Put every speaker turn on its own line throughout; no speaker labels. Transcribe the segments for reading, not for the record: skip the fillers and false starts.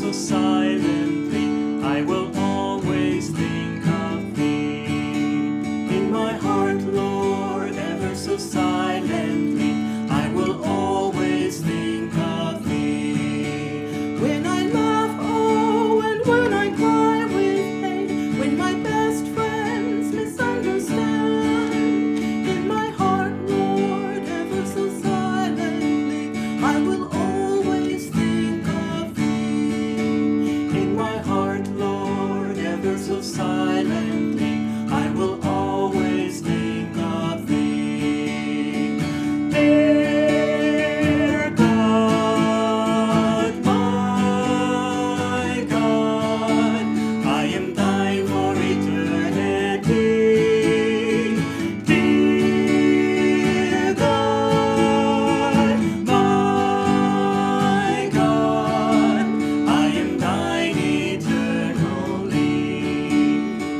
so silently, I will always think of thee. In my heart, Lord, ever so silently, I will always think of thee. When I laugh, oh, and when I cry with pain, when my best friends misunderstand, in my heart, Lord, ever so silently, I will always think of thee. In my heart, Lord, ever so silently, I will always think of thee. Dear God, my God, I am thine for eternity. Dear God, my God, I am thine eternally.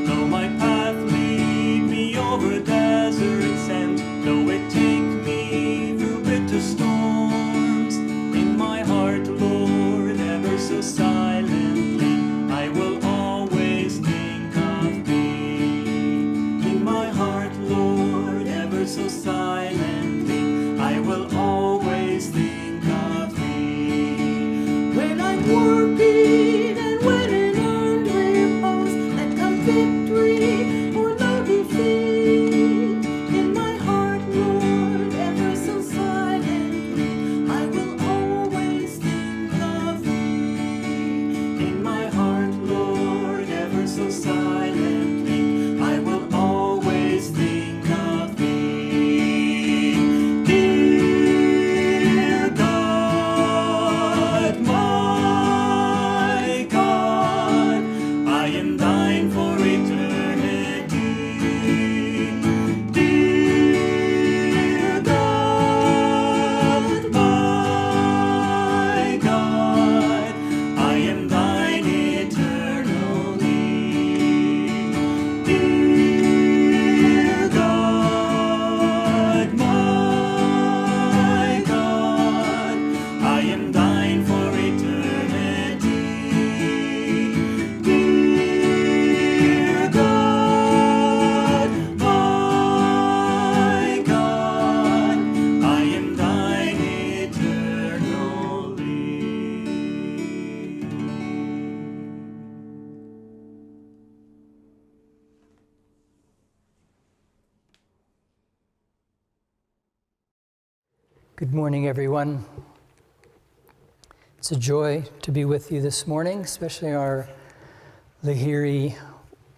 Though my path lead me over desert sand, though it take me through bitter storms, in my heart, Lord, ever so silently, I will always think of thee. In my heart, Lord, ever so silently, I will always think of thee. When I'm working and when in earned repose, let come victory or no defeat. In my heart, Lord, ever so silently, I will always think of thee. In my heart, Lord, ever so silently, I will always think of thee. Dear God, my God, I am thine for eternity. Dear God, my God, I am thine eternally. Dear God, my God, I am thine for eternity. Dear God, my God, I am thine eternally.
Good morning, everyone. It's a joy to be with you this morning, especially our Lahiri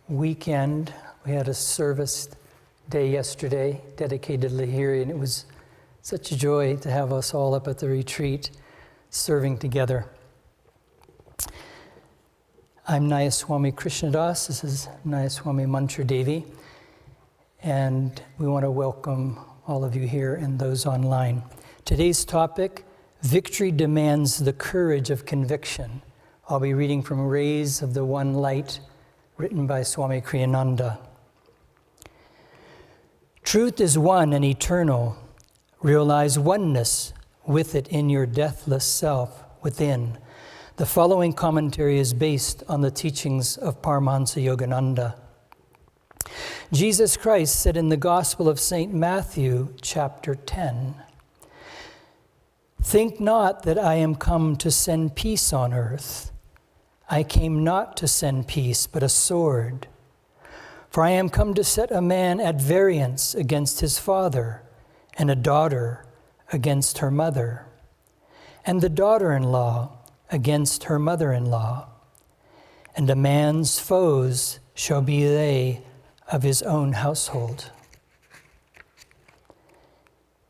weekend. We had a service day yesterday dedicated to Lahiri, and it was such a joy to have us all up at the retreat serving together. I'm Nayaswami Krishnadas. This is Nayaswami Mantradevi, and we want to welcome all of you here and those online. Today's topic, Victory Demands the Courage of Conviction. I'll be reading from Rays of the One Light, written by Swami Kriyananda. Truth is one and eternal. Realize oneness with it in your deathless self within. The following commentary is based on the teachings of Paramahansa Yogananda. Jesus Christ said in the Gospel of St. Matthew, chapter 10, "Think not that I am come to send peace on earth. I came not to send peace, but a sword. For I am come to set a man at variance against his father, and a daughter against her mother, and the daughter-in-law against her mother-in-law. And a man's foes shall be they of his own household.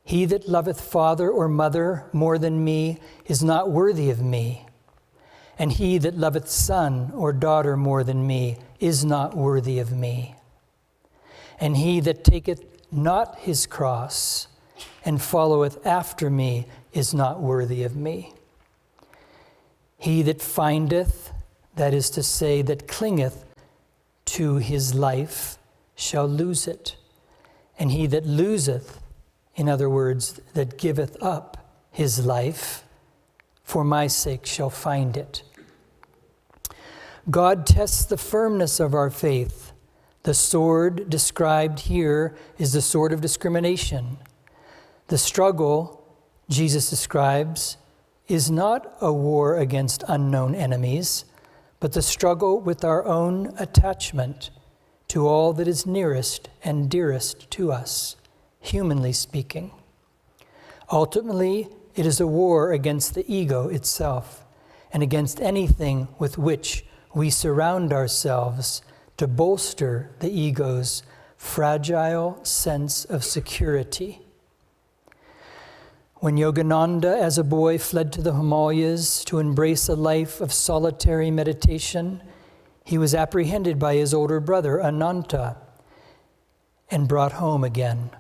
He that loveth father or mother more than me is not worthy of me, and he that loveth son or daughter more than me is not worthy of me. And he that taketh not his cross and followeth after me is not worthy of me. He that findeth, that is to say, that clingeth to his life, shall lose it. And he that loseth, in other words, that giveth up his life, for my sake shall find it. God tests the firmness of our faith. The sword described here is the sword of discrimination. The struggle Jesus describes is not a war against unknown enemies, but the struggle with our own attachment to all that is nearest and dearest to us, humanly speaking. Ultimately, it is a war against the ego itself and against anything with which we surround ourselves to bolster the ego's fragile sense of security. When Yogananda, as a boy, fled to the Himalayas to embrace a life of solitary meditation, he was apprehended by his older brother, Ananta, and brought home again.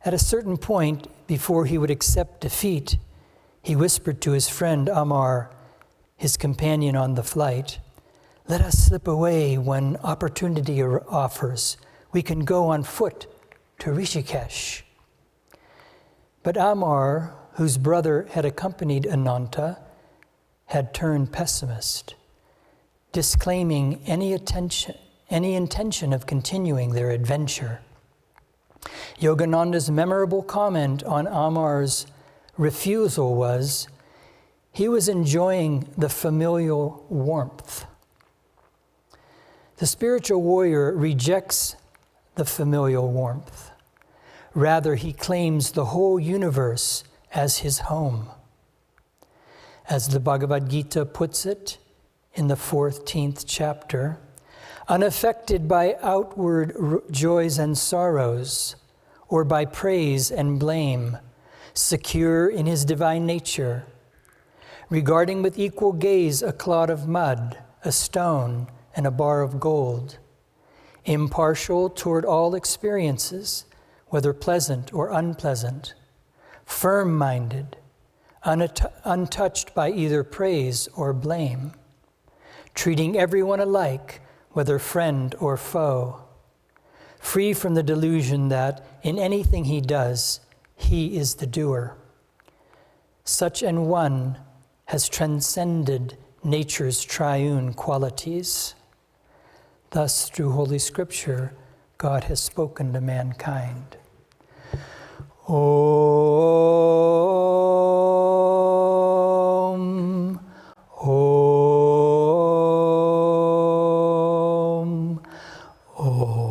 At a certain point, before he would accept defeat, he whispered to his friend Amar, his companion on the flight, "Let us slip away when opportunity offers. We can go on foot to Rishikesh." But Amar, whose brother had accompanied Ananta, had turned pessimist, disclaiming any intention of continuing their adventure. Yogananda's memorable comment on Amar's refusal was, he was enjoying the familial warmth. The spiritual warrior rejects the familial warmth. Rather, he claims the whole universe as his home. As the Bhagavad Gita puts it in the 14th chapter, unaffected by outward joys and sorrows, or by praise and blame, secure in his divine nature, regarding with equal gaze a clod of mud, a stone, and a bar of gold, impartial toward all experiences, whether pleasant or unpleasant, firm-minded, untouched by either praise or blame, treating everyone alike, whether friend or foe, free from the delusion that in anything he does, he is the doer. Such an one has transcended nature's triune qualities. Thus, through Holy Scripture, God has spoken to mankind. Om, Om, Om.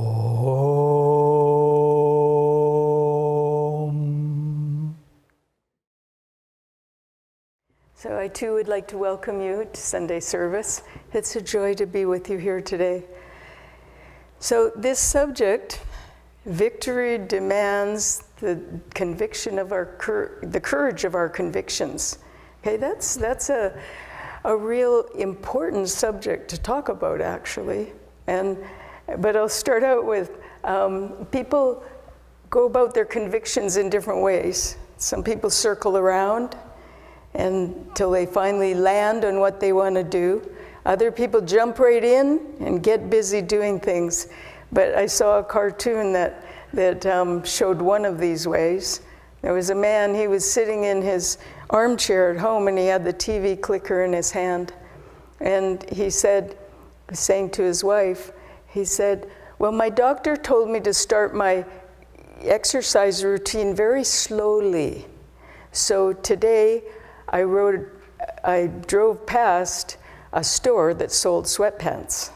So I too would like to welcome you to Sunday service. It's a joy to be with you here today. So this subject, victory demands the conviction of the courage of our convictions. Okay, that's a real important subject to talk about, actually. But I'll start out with people go about their convictions in different ways. Some people circle around until they finally land on what they want to do. Other people jump right in and get busy doing things. But I saw a cartoon that showed one of these ways. There was a man, he was sitting in his armchair at home and he had the TV clicker in his hand. And he said, saying to his wife, he said, "Well, my doctor told me to start my exercise routine very slowly. So today I drove past a store that sold sweatpants."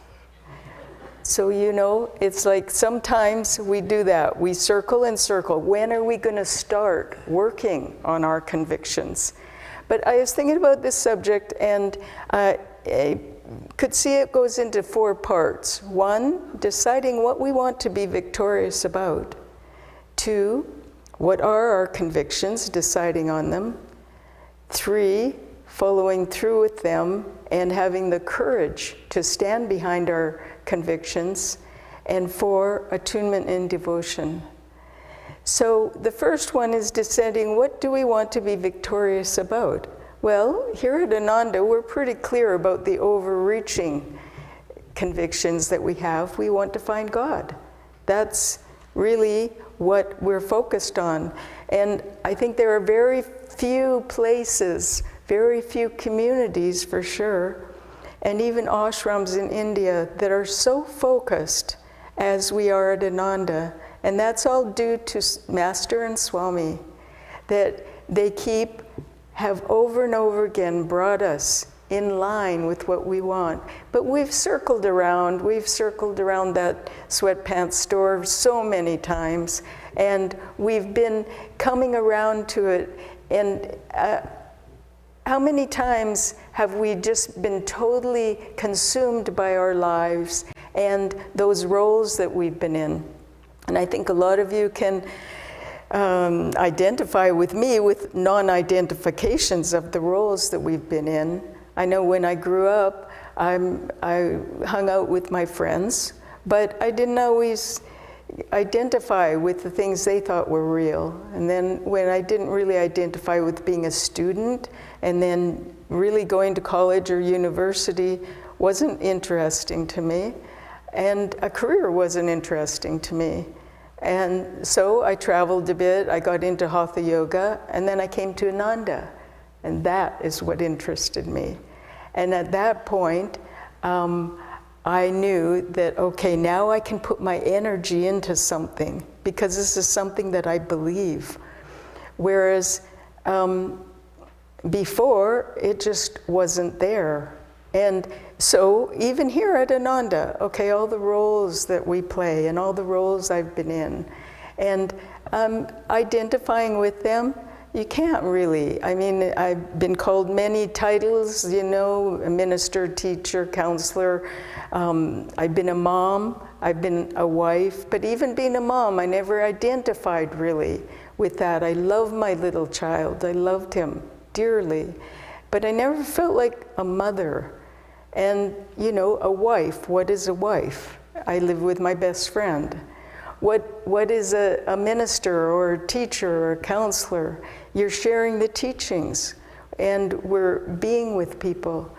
So, you know, it's like sometimes we do that. We circle and circle. When are we going to start working on our convictions? But I was thinking about this subject, and I could see it goes into 4 parts. 1, deciding what we want to be victorious about. 2, what are our convictions, deciding on them. 3, following through with them and having the courage to stand behind our convictions. And 4, attunement and devotion. So the first one is deciding, what do we want to be victorious about? Well, here at Ananda, we're pretty clear about the overreaching convictions that we have. We want to find God. That's really what we're focused on. And I think there are very few places, very few communities for sure, and even ashrams in India that are so focused as we are at Ananda. And that's all due to Master and Swami, that they have over and over again brought us in line with what we want. But we've circled around that sweatpants store so many times, and we've been coming around to it. And how many times have we just been totally consumed by our lives and those roles that we've been in? And I think a lot of you can identify with me with non-identifications of the roles that we've been in. I know when I grew up, I hung out with my friends, but I didn't always identify with the things they thought were real. And then when I didn't really identify with being a student, and then really going to college or university wasn't interesting to me, and a career wasn't interesting to me. And so I traveled a bit, I got into Hatha Yoga, and then I came to Ananda, and that is what interested me. And at that point, I knew that, okay, now I can put my energy into something, because this is something that I believe. Whereas before, it just wasn't there. And so even here at Ananda, okay, all the roles that we play and all the roles I've been in, and identifying with them, you can't really. I mean, I've been called many titles, you know, a minister, teacher, counselor. I've been a mom, I've been a wife, but even being a mom, I never identified really with that. I love my little child, I loved him dearly, but I never felt like a mother. And, you know, a wife, what is a wife? I live with my best friend. What is a minister or a teacher or a counselor? You're sharing the teachings, and we're being with people.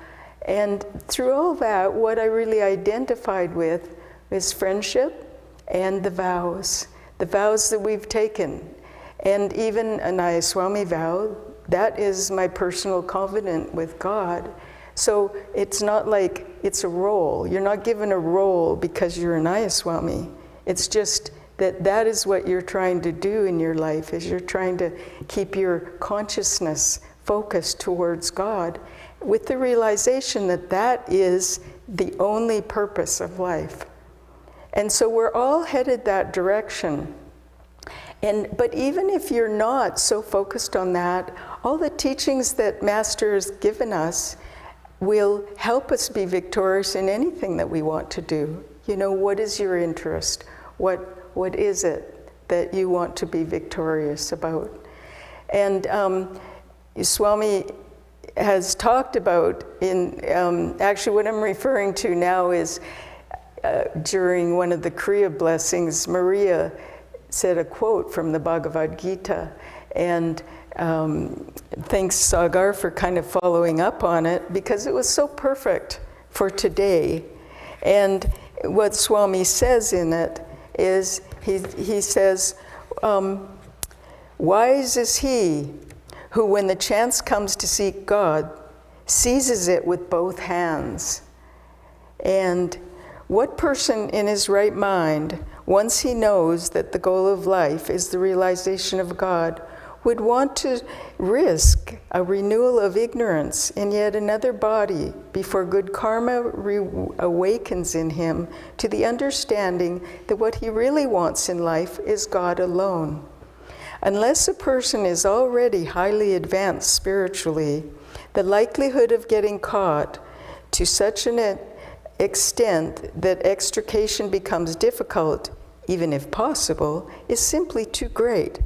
And through all that, what I really identified with is friendship and the vows that we've taken. And even a Nayaswami vow, that is my personal covenant with God. So it's not like it's a role. You're not given a role because you're a Nayaswami. It's just that is what you're trying to do in your life, is you're trying to keep your consciousness focused towards God with the realization that that is the only purpose of life. And so we're all headed that direction. But even if you're not so focused on that, all the teachings that Master has given us will help us be victorious in anything that we want to do. You know, what is your interest? What is it that you want to be victorious about? And Swami has talked about actually what I'm referring to now is during one of the Kriya blessings, Maria said a quote from the Bhagavad Gita, and thanks Sagar for kind of following up on it, because it was so perfect for today. And what Swami says in it is, he says, wise is he who, when the chance comes to seek God, seizes it with both hands. And what person in his right mind, once he knows that the goal of life is the realization of God, would want to risk a renewal of ignorance in yet another body before good karma awakens in him to the understanding that what he really wants in life is God alone? Unless a person is already highly advanced spiritually, the likelihood of getting caught to such an extent that extrication becomes difficult, even if possible, is simply too great.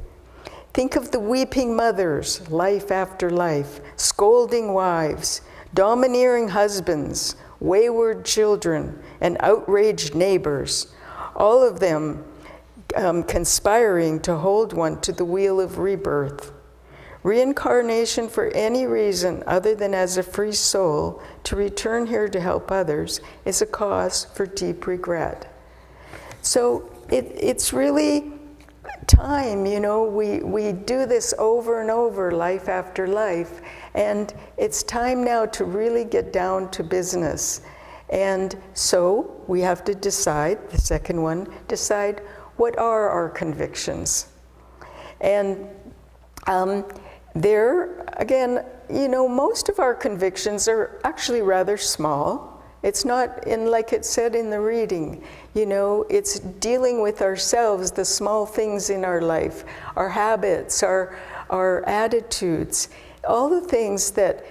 Think of the weeping mothers, life after life, scolding wives, domineering husbands, wayward children, and outraged neighbors, all of them conspiring to hold one to the wheel of rebirth. Reincarnation for any reason other than as a free soul to return here to help others is a cause for deep regret. So it's really time, you know, we do this over and over, life after life, And it's time now to really get down to business. And so we have to decide, the second one, decide what are our convictions. And there, again, you know, most of our convictions are actually rather small. It's not, like it said in the reading, you know, it's dealing with ourselves, the small things in our life, our habits, our attitudes, all the things that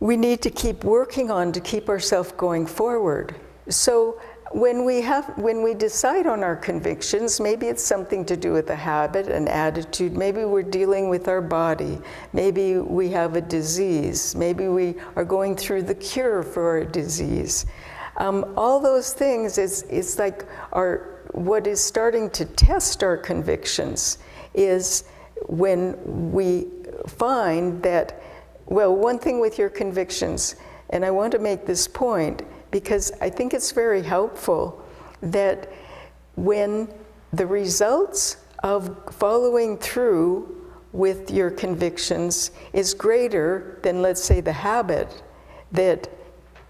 we need to keep working on to keep ourselves going forward. So when we decide on our convictions, maybe it's something to do with a habit, an attitude, maybe we're dealing with our body, maybe we have a disease, maybe we are going through the cure for a disease. All those things is like what is starting to test our convictions is when we find that, well, one thing with your convictions, and I want to make this point, because I think it's very helpful that when the results of following through with your convictions is greater than, let's say, the habit that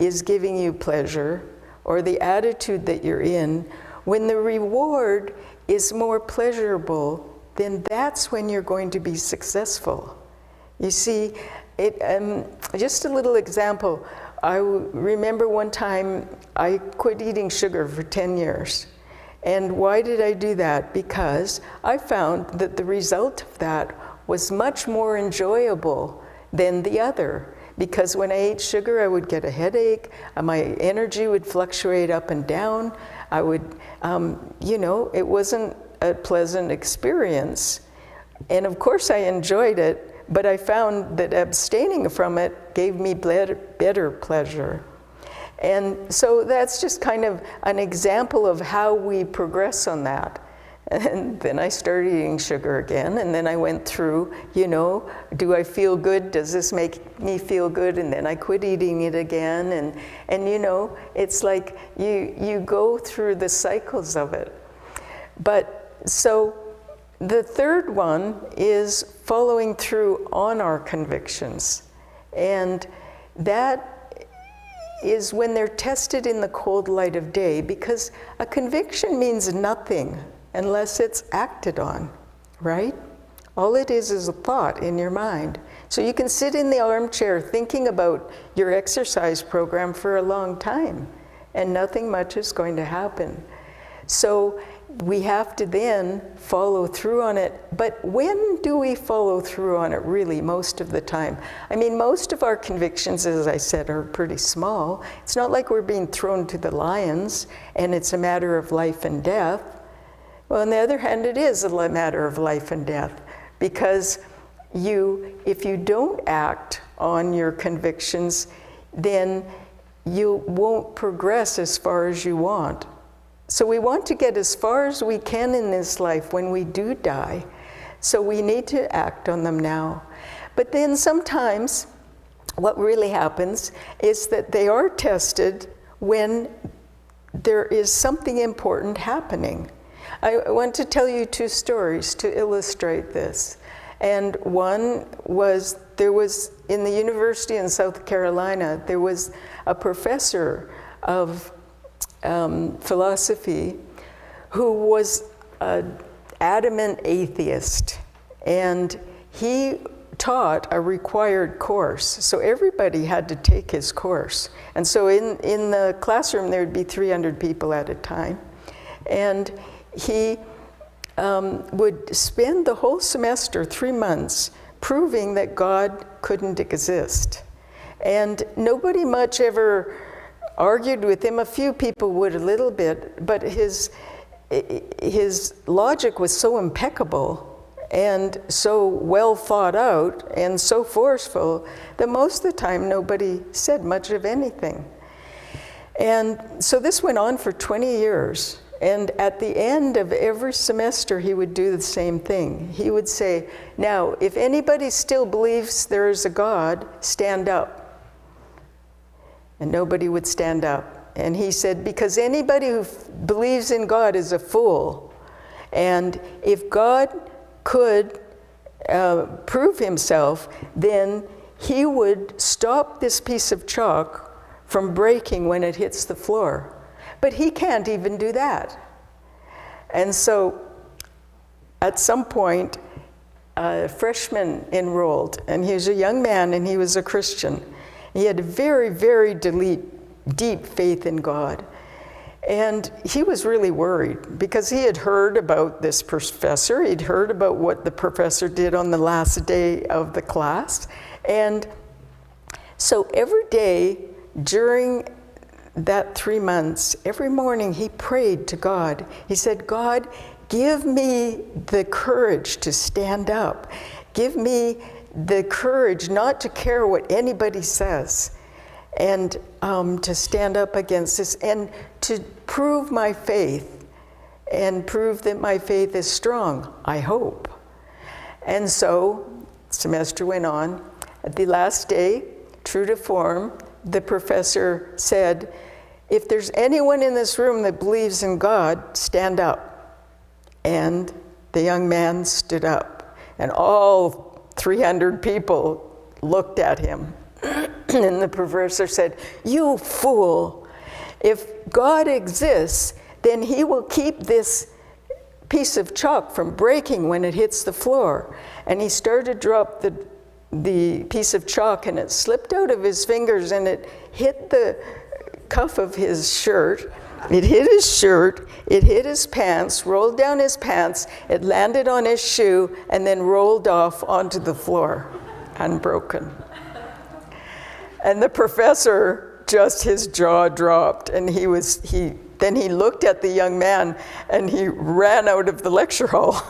is giving you pleasure or the attitude that you're in, when the reward is more pleasurable, then that's when you're going to be successful. You see, just a little example. I remember one time I quit eating sugar for 10 years. And why did I do that? Because I found that the result of that was much more enjoyable than the other. Because when I ate sugar, I would get a headache, my energy would fluctuate up and down, I would, you know, it wasn't a pleasant experience. And of course I enjoyed it, but I found that abstaining from it gave me better pleasure. And so that's just kind of an example of how we progress on that. And then I started eating sugar again, and then I went through, you know, do I feel good? Does this make me feel good? And then I quit eating it again. And you know, it's like you go through the cycles of it. But so the third one is following through on our convictions. And that is when they're tested in the cold light of day, because a conviction means nothing unless it's acted on, right? All it is a thought in your mind. So you can sit in the armchair thinking about your exercise program for a long time, and nothing much is going to happen. So we have to then follow through on it. But when do we follow through on it, really, most of the time? I mean, most of our convictions, as I said, are pretty small. It's not like we're being thrown to the lions and it's a matter of life and death. Well, on the other hand, it is a matter of life and death, because if you don't act on your convictions, then you won't progress as far as you want. So we want to get as far as we can in this life when we do die. So we need to act on them now. But then sometimes what really happens is that they are tested when there is something important happening. I want to tell you two stories to illustrate this. And one was, there was, in the university in South Carolina, there was a professor of philosophy who was an adamant atheist. And he taught a required course. So everybody had to take his course. And so in the classroom, there would be 300 people at a time. And he would spend the whole semester, 3 months, proving that God couldn't exist. And nobody much ever argued with him. A few people would a little bit, but his logic was so impeccable and so well thought out and so forceful that most of the time nobody said much of anything. And so this went on for 20 years. And at the end of every semester, he would do the same thing. He would say, now, if anybody still believes there is a God, stand up. And nobody would stand up. And he said, because anybody who believes in God is a fool. And if God could prove himself, then he would stop this piece of chalk from breaking when it hits the floor. But he can't even do that. And so at some point, a freshman enrolled, and he was a young man and he was a Christian. He had a very, very deep faith in God. And he was really worried because he had heard about this professor. He'd heard about what the professor did on the last day of the class. And so every day during that 3 months, every morning he prayed to God. He said, God, give me the courage to stand up. Give me the courage not to care what anybody says, and to stand up against this, and to prove my faith, and prove that my faith is strong, I hope. And so, semester went on. At the last day, true to form, the professor said, if there's anyone in this room that believes in God, stand up. And the young man stood up, and all 300 people looked at him. And the professor said, you fool, if God exists, then he will keep this piece of chalk from breaking when it hits the floor. And he started to drop the piece of chalk, and it slipped out of his fingers, and it hit the cuff of his shirt. It hit his shirt, it hit his pants, rolled down his pants, it landed on his shoe, and then rolled off onto the floor, unbroken. And the professor, just his jaw dropped, and then he looked at the young man, and he ran out of the lecture hall.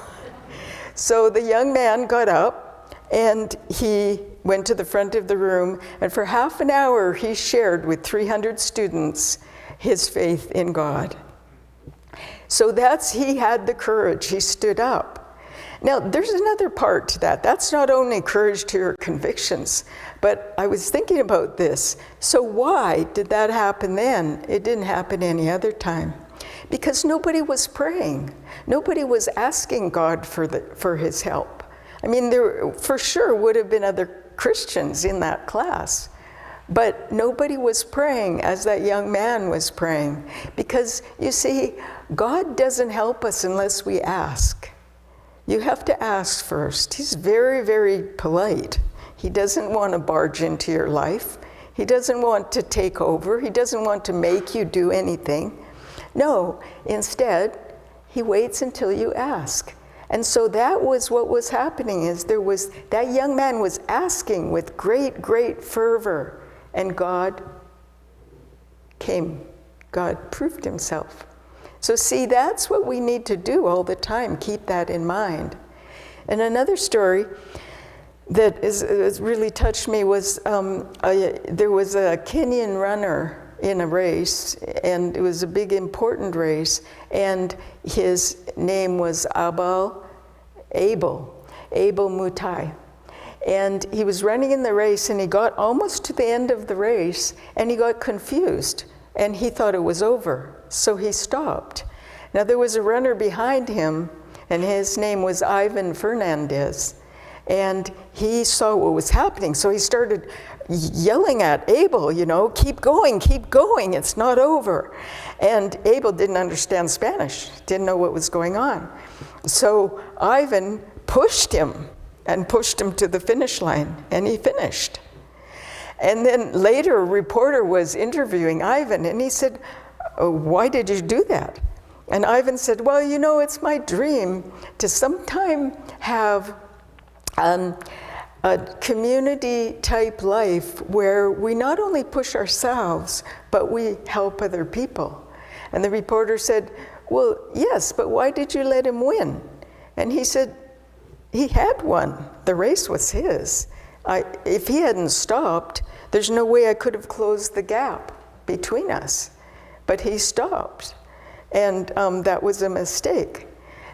So the young man got up, and he went to the front of the room, and for half an hour he shared with 300 students his faith in God. So he had the courage, he stood up. Now, there's another part to that. That's not only courage to your convictions, but I was thinking about this. So why did that happen then? It didn't happen any other time. Because nobody was praying. Nobody was asking God for his help. I mean, there for sure would have been other Christians in that class, but nobody was praying as that young man was praying. Because, you see, God doesn't help us unless we ask. You have to ask first. He's very, very polite. He doesn't want to barge into your life. He doesn't want to take over. He doesn't want to make you do anything. No, instead, he waits until you ask. And so that was what was happening, is that young man was asking with great, great fervor, and God came. God proved himself. So see, that's what we need to do all the time. Keep that in mind. And another story that has really touched me was there was a Kenyan runner in a race, and it was a big, important race, and his name was Abel Mutai. And he was running in the race, and he got almost to the end of the race, and he got confused, and he thought it was over. So he stopped. Now there was a runner behind him, and his name was Ivan Fernandez, and he saw what was happening. So he started yelling at Abel, keep going, it's not over. And Abel didn't understand Spanish, didn't know what was going on. So Ivan pushed him to the finish line, and he finished. And then later a reporter was interviewing Ivan, and he said, why did you do that? And Ivan said, well, it's my dream to sometime have a community-type life where we not only push ourselves, but we help other people. And the reporter said, well, yes, but why did you let him win? And he said, he had won. The race was his. If he hadn't stopped, there's no way I could have closed the gap between us. But he stopped, and that was a mistake.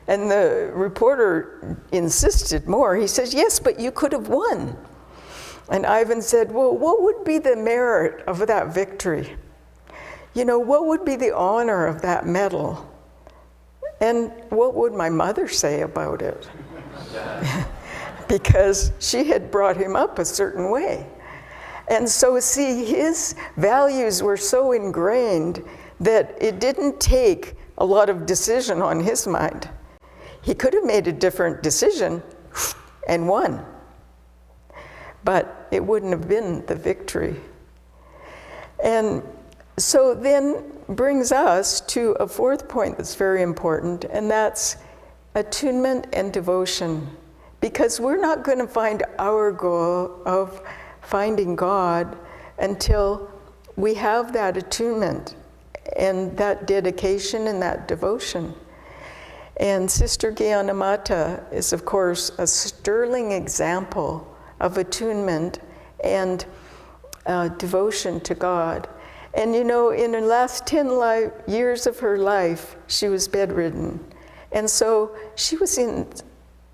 And the reporter insisted more. He says, yes, but you could have won. And Ivan said, well, what would be the merit of that victory? What would be the honor of that medal? And what would my mother say about it? because she had brought him up a certain way. And so, see, his values were so ingrained that it didn't take a lot of decision on his mind. He could have made a different decision and won, but it wouldn't have been the victory. And so then brings us to a fourth point that's very important, and that's attunement and devotion. Because we're not going to find our goal of finding God until we have that attunement and that dedication and that devotion. And Sister Gyanamata is, of course, a sterling example of attunement and devotion to God. And you know, in the last 10 years of her life, she was bedridden. And so she was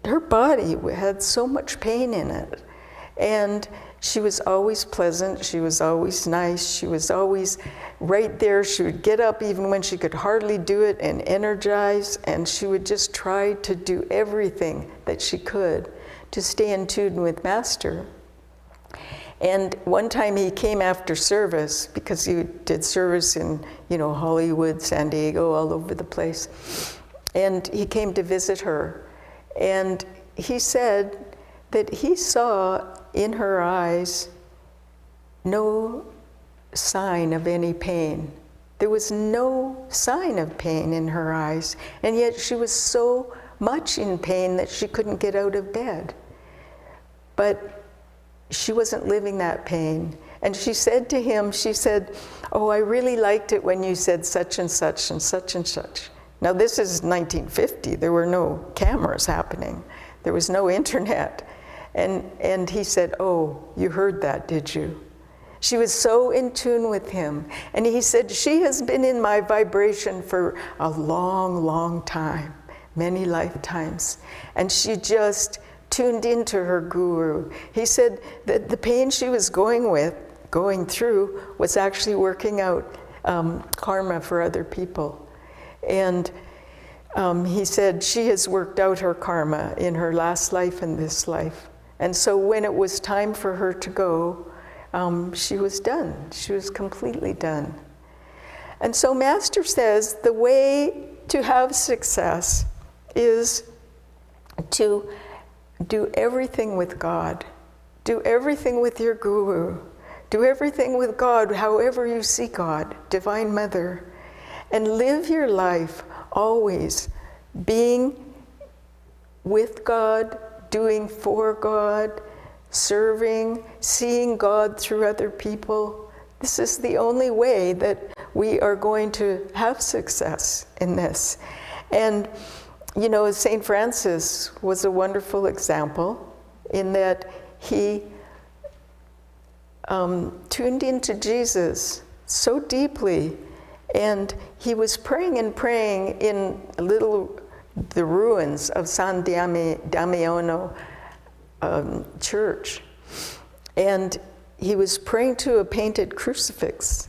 her body had so much pain in it. And she was always pleasant, she was always nice, she was always right there. She would get up even when she could hardly do it and energize, and she would just try to do everything that she could to stay in tune with Master. And one time he came after service, because he did service in, Hollywood, San Diego, all over the place. And he came to visit her. And he said that he saw in her eyes no sign of any pain. There was no sign of pain in her eyes, and yet she was so much in pain that she couldn't get out of bed. But she wasn't living that pain. And she said to him, she said, "Oh, I really liked it when you said such and such and such and such." Now this is 1950, there were no cameras happening. There was no internet. And he said, "Oh, you heard that, did you?" She was so in tune with him. And he said, "She has been in my vibration for a long, long time, many lifetimes. And she just tuned into her guru." He said that the pain she was going through was actually working out karma for other people. And he said she has worked out her karma in her last life and this life. And so when it was time for her to go, she was done. She was completely done. And so Master says the way to have success is to do everything with God. Do everything with your guru. Do everything with God, however you see God, Divine Mother. And live your life always being with God, doing for God, serving, seeing God through other people. This is the only way that we are going to have success in this. And, St. Francis was a wonderful example in that he tuned into Jesus so deeply, and he was praying and praying in the ruins of San Damiano church. And he was praying to a painted crucifix,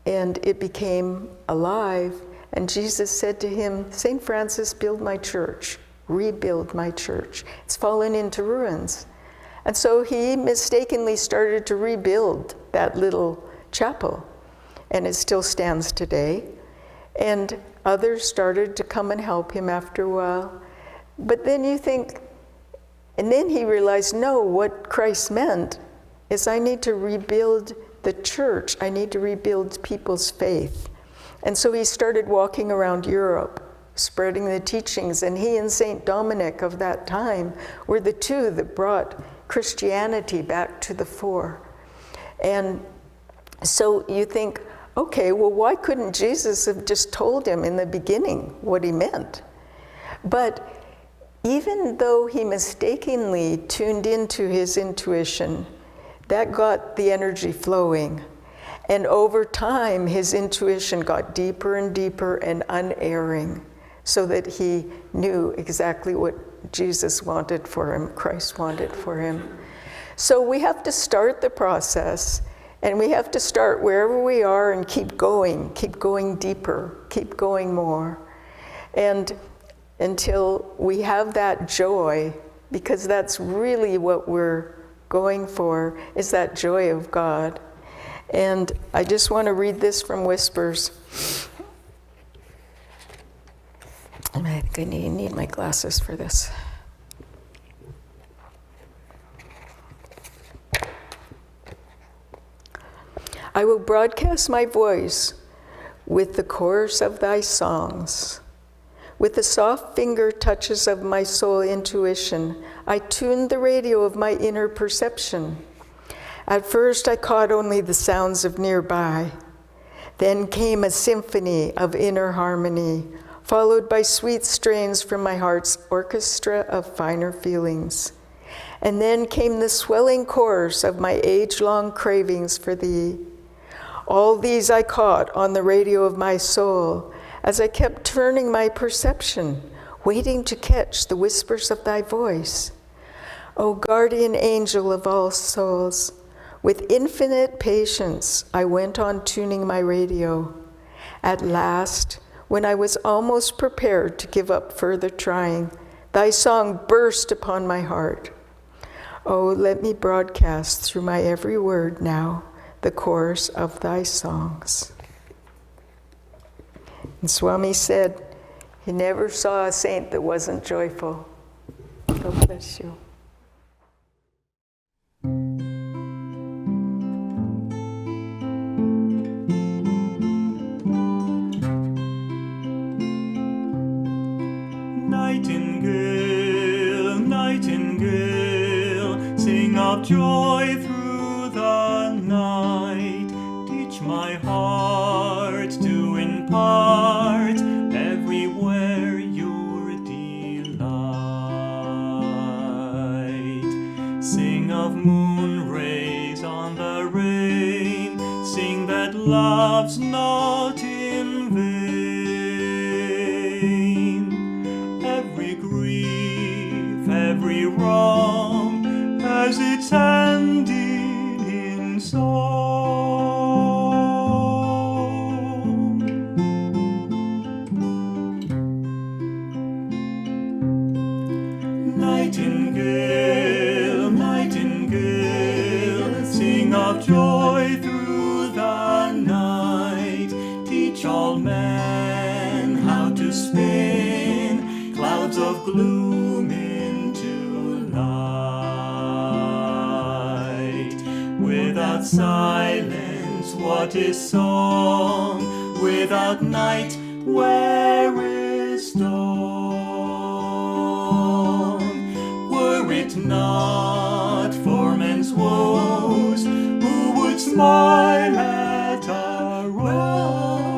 and it became alive. And Jesus said to him, "St. Francis, build my church, rebuild my church. It's fallen into ruins." And so he mistakenly started to rebuild that little chapel, and it still stands today. And others started to come and help him after a while. But then you think, and then he realized, no, what Christ meant is I need to rebuild the church. I need to rebuild people's faith. And so he started walking around Europe, spreading the teachings. And he and St. Dominic of that time were the two that brought Christianity back to the fore. And so you think, okay, well, why couldn't Jesus have just told him in the beginning what he meant? But even though he mistakenly tuned into his intuition, that got the energy flowing. And over time, his intuition got deeper and deeper and unerring, so that he knew exactly what Jesus wanted for him, Christ wanted for him. So we have to start the process, and we have to start wherever we are and keep going deeper, keep going more. And until we have that joy because that's really what we're going for, is that joy of God. And I just want to read this from Whispers. And I think I need my glasses for this. I will broadcast my voice with the chorus of thy songs. With the soft finger touches of my soul intuition, I tuned the radio of my inner perception. At first I caught only the sounds of nearby. Then came a symphony of inner harmony, followed by sweet strains from my heart's orchestra of finer feelings. And then came the swelling chorus of my age-long cravings for thee. All these I caught on the radio of my soul as I kept turning my perception, waiting to catch the whispers of thy voice. O guardian angel of all souls, with infinite patience I went on tuning my radio. At last, when I was almost prepared to give up further trying, thy song burst upon my heart. Oh, let me broadcast through my every word now the chorus of thy songs. And Swami said he never saw a saint that wasn't joyful. God bless you.
Nightingale, nightingale, sing of joy through the night. Teach my heart to impart everywhere your delight. Sing of moon rays on the rain, sing that love's not in vain. Every grief, every wrong has its ending in song. Nightingale, nightingale, sing of joy through the night. Teach all men how to spin clouds of gloom into light. Without silence, what is song? Without night, where is dawn? Were it not for men's woes, who would smile at our rose?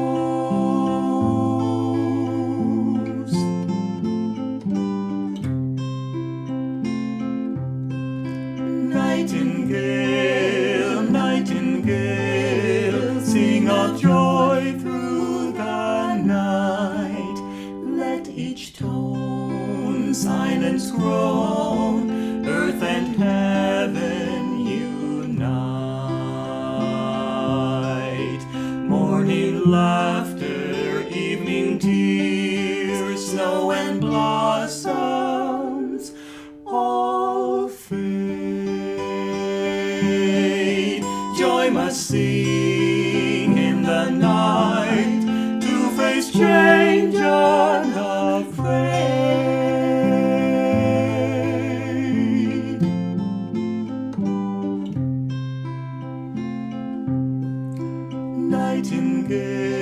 Nightingale, nightingale, sing of joy through the night. Let each tone silence groan, earth and heaven unite. Morning laughter, evening tears, snow and blossoms all fade. Joy must sing in the night to face change unafraid. Nightingale,